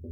Hey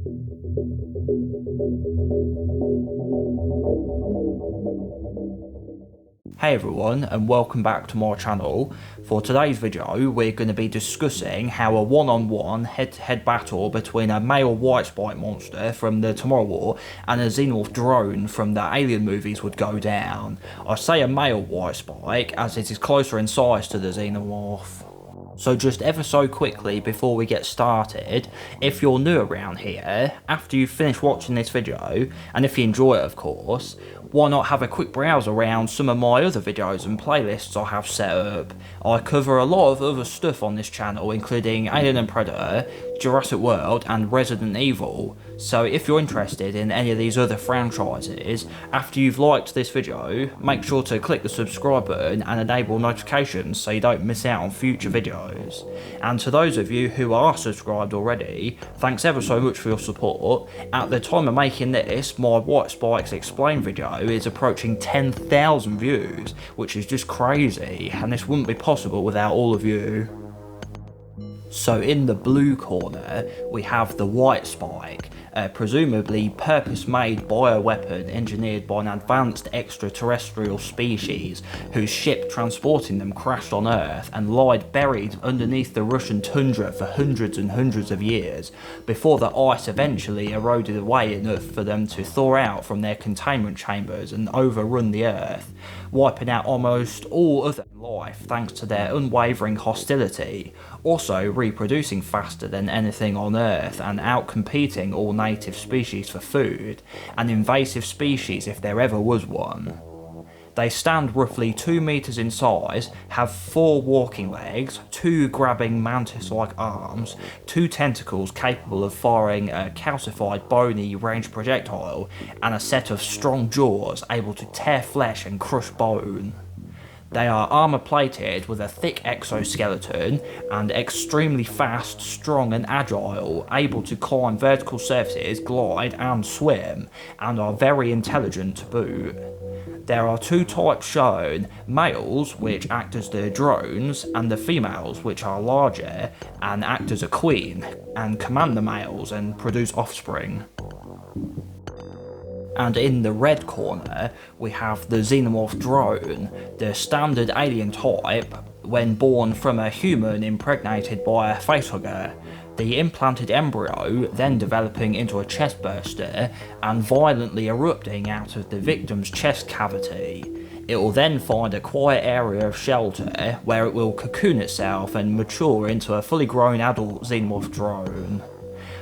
everyone, and welcome back to my channel. For today's video we're going to be discussing how a one-on-one head-to-head battle between a male whitespike monster from the Tomorrow War and a Xenomorph drone from the Alien movies would go down. I say a male whitespike as it is closer in size to the Xenomorph. So just ever so quickly before we get started, if you're new around here, after you've finished watching this video, and if you enjoy it of course, why not have a quick browse around some of my other videos and playlists I have set up. I cover a lot of other stuff on this channel, including Alien and Predator, Jurassic World and Resident Evil, so if you're interested in any of these other franchises, after you've liked this video, make sure to click the subscribe button and enable notifications so you don't miss out on future videos. And to those of you who are subscribed already, thanks ever so much for your support. At the time of making this, my WhiteSpikes Explain video is approaching 10,000 views, which is just crazy, and this wouldn't be possible without all of you. So in the blue corner, we have the WhiteSpike, a presumably purpose-made bioweapon engineered by an advanced extraterrestrial species whose ship transporting them crashed on Earth and lied buried underneath the Russian tundra for hundreds and hundreds of years, before the ice eventually eroded away enough for them to thaw out from their containment chambers and overrun the Earth, wiping out almost all other life thanks to their unwavering hostility, also reproducing faster than anything on Earth and outcompeting all native species for food, an invasive species if there ever was one. They stand roughly 2 meters in size, have 4 walking legs, 2 grabbing mantis-like arms, 2 tentacles capable of firing a calcified boney ranged projectile, and a set of strong jaws able to tear flesh and crush bone. They are armour plated with a thick exoskeleton and extremely fast, strong and agile, able to climb vertical surfaces, glide and swim, and are very intelligent to boot. There are 2 types shown, males which act as the drones, and the females which are larger and act as a queen, and command the males and produce offspring. And in the red corner, we have the Xenomorph drone, the standard alien type when born from a human impregnated by a facehugger, the implanted embryo then developing into a chestburster and violently erupting out of the victim's chest cavity. It will then find a quiet area of shelter where it will cocoon itself and mature into a fully grown adult Xenomorph drone.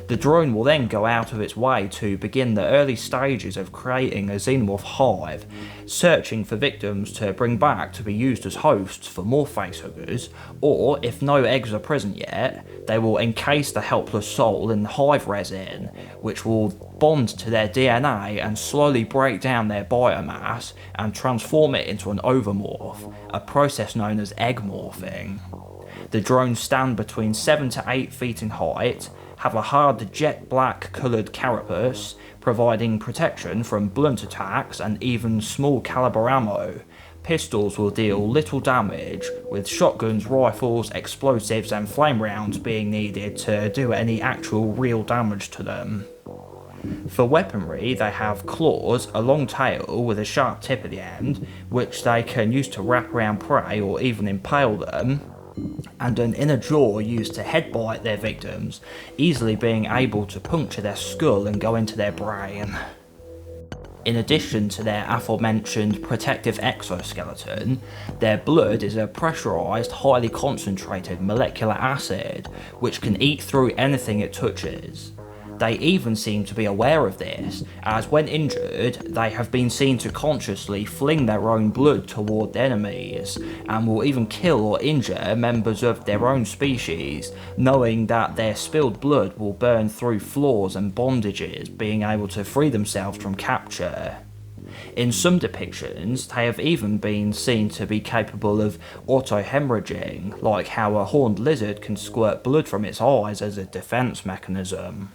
The drone will then go out of its way to begin the early stages of creating a Xenomorph hive, searching for victims to bring back to be used as hosts for more facehuggers, or if no eggs are present yet, they will encase the helpless soul in hive resin, which will bond to their DNA and slowly break down their biomass and transform it into an ovomorph, a process known as egg morphing. The drones stand between 7 to 8 feet in height, have a hard jet black coloured carapace, providing protection from blunt attacks and even small caliber ammo. Pistols will deal little damage, with shotguns, rifles, explosives and flame rounds being needed to do any actual real damage to them. For weaponry, they have claws, a long tail with a sharp tip at the end, which they can use to wrap around prey or even impale them, and an inner jaw used to headbite their victims, easily being able to puncture their skull and go into their brain. In addition to their aforementioned protective exoskeleton, their blood is a pressurised, highly concentrated molecular acid, which can eat through anything it touches. They even seem to be aware of this, as when injured, they have been seen to consciously fling their own blood toward enemies, and will even kill or injure members of their own species, knowing that their spilled blood will burn through floors and bondages, being able to free themselves from capture. In some depictions, they have even been seen to be capable of auto-hemorrhaging, like how a horned lizard can squirt blood from its eyes as a defense mechanism.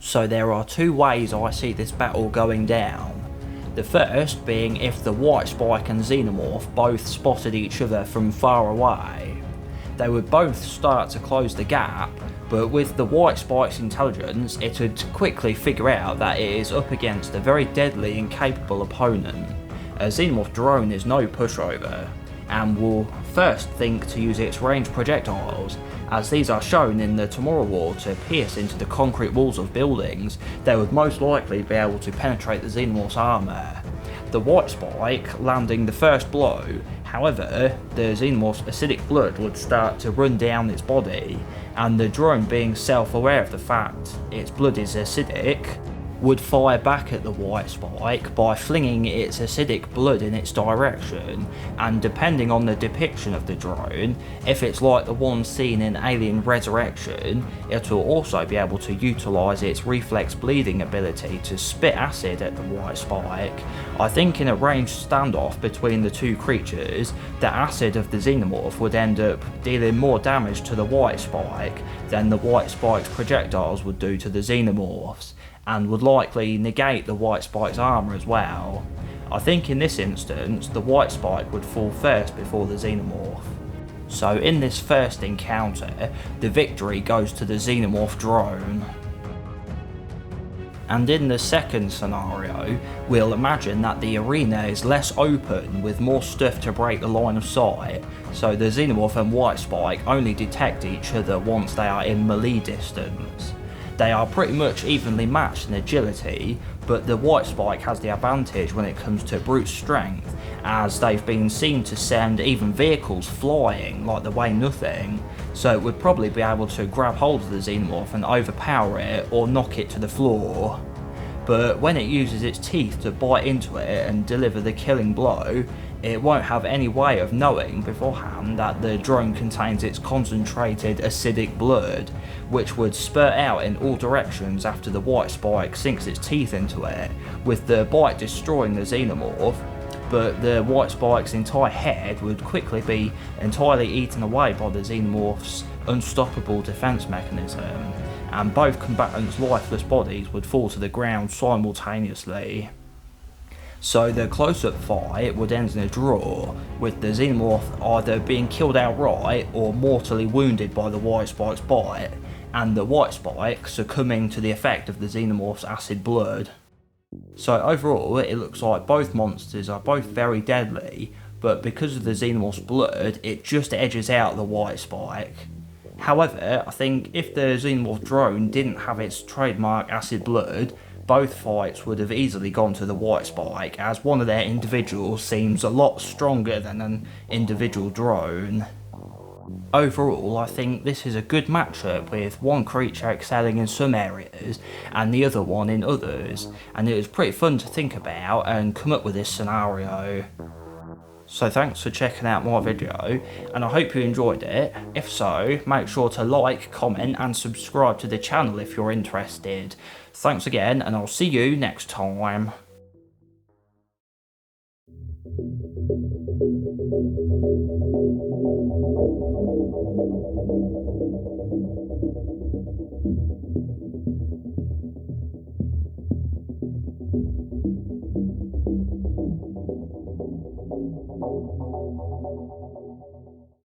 So there are 2 ways I see this battle going down. The first being if the WhiteSpike and Xenomorph both spotted each other from far away. They would both start to close the gap, but with the WhiteSpike's intelligence, it would quickly figure out that it is up against a very deadly and capable opponent. A Xenomorph drone is no pushover, and will first think to use its ranged projectiles, as these are shown in the Tomorrow War to pierce into the concrete walls of buildings. They would most likely be able to penetrate the Xenomorph's armour. The WhiteSpike landing the first blow, however, the Xenomorph's acidic blood would start to run down its body, and the drone, being self-aware of the fact its blood is acidic, would fire back at the WhiteSpike by flinging its acidic blood in its direction, and depending on the depiction of the drone, if it's like the one seen in Alien Resurrection, it will also be able to utilise its reflex bleeding ability to spit acid at the WhiteSpike. I think in a ranged standoff between the two creatures, the acid of the Xenomorph would end up dealing more damage to the WhiteSpike than the WhiteSpike's projectiles would do to the Xenomorphs, and would likely negate the WhiteSpike's armour as well. I think in this instance, the WhiteSpike would fall first before the Xenomorph. So in this first encounter, the victory goes to the Xenomorph drone. And in the second scenario, we'll imagine that the arena is less open with more stuff to break the line of sight, so the Xenomorph and WhiteSpike only detect each other once they are in melee distance. They are pretty much evenly matched in agility, but the WhiteSpike has the advantage when it comes to brute strength, as they've been seen to send even vehicles flying like they weigh nothing, so it would probably be able to grab hold of the Xenomorph and overpower it or knock it to the floor. But when it uses its teeth to bite into it and deliver the killing blow, it won't have any way of knowing beforehand that the drone contains its concentrated acidic blood, which would spurt out in all directions after the WhiteSpike sinks its teeth into it, with the bite destroying the Xenomorph, but the WhiteSpike's entire head would quickly be entirely eaten away by the Xenomorph's unstoppable defense mechanism, and both combatants' lifeless bodies would fall to the ground simultaneously. So the close-up fight would end in a draw, with the Xenomorph either being killed outright or mortally wounded by the WhiteSpike's bite, and the WhiteSpike succumbing to the effect of the Xenomorph's acid blood. So overall, it looks like both monsters are both very deadly, but because of the Xenomorph's blood, it just edges out the WhiteSpike. However, I think if the Xenomorph drone didn't have its trademark acid blood, both fights would have easily gone to the WhiteSpike, as one of their individuals seems a lot stronger than an individual drone. Overall, I think this is a good matchup, with one creature excelling in some areas and the other one in others, and it was pretty fun to think about and come up with this scenario. So thanks for checking out my video, and I hope you enjoyed it. If so, make sure to like, comment and subscribe to the channel if you're interested. Thanks again, and I'll see you next time.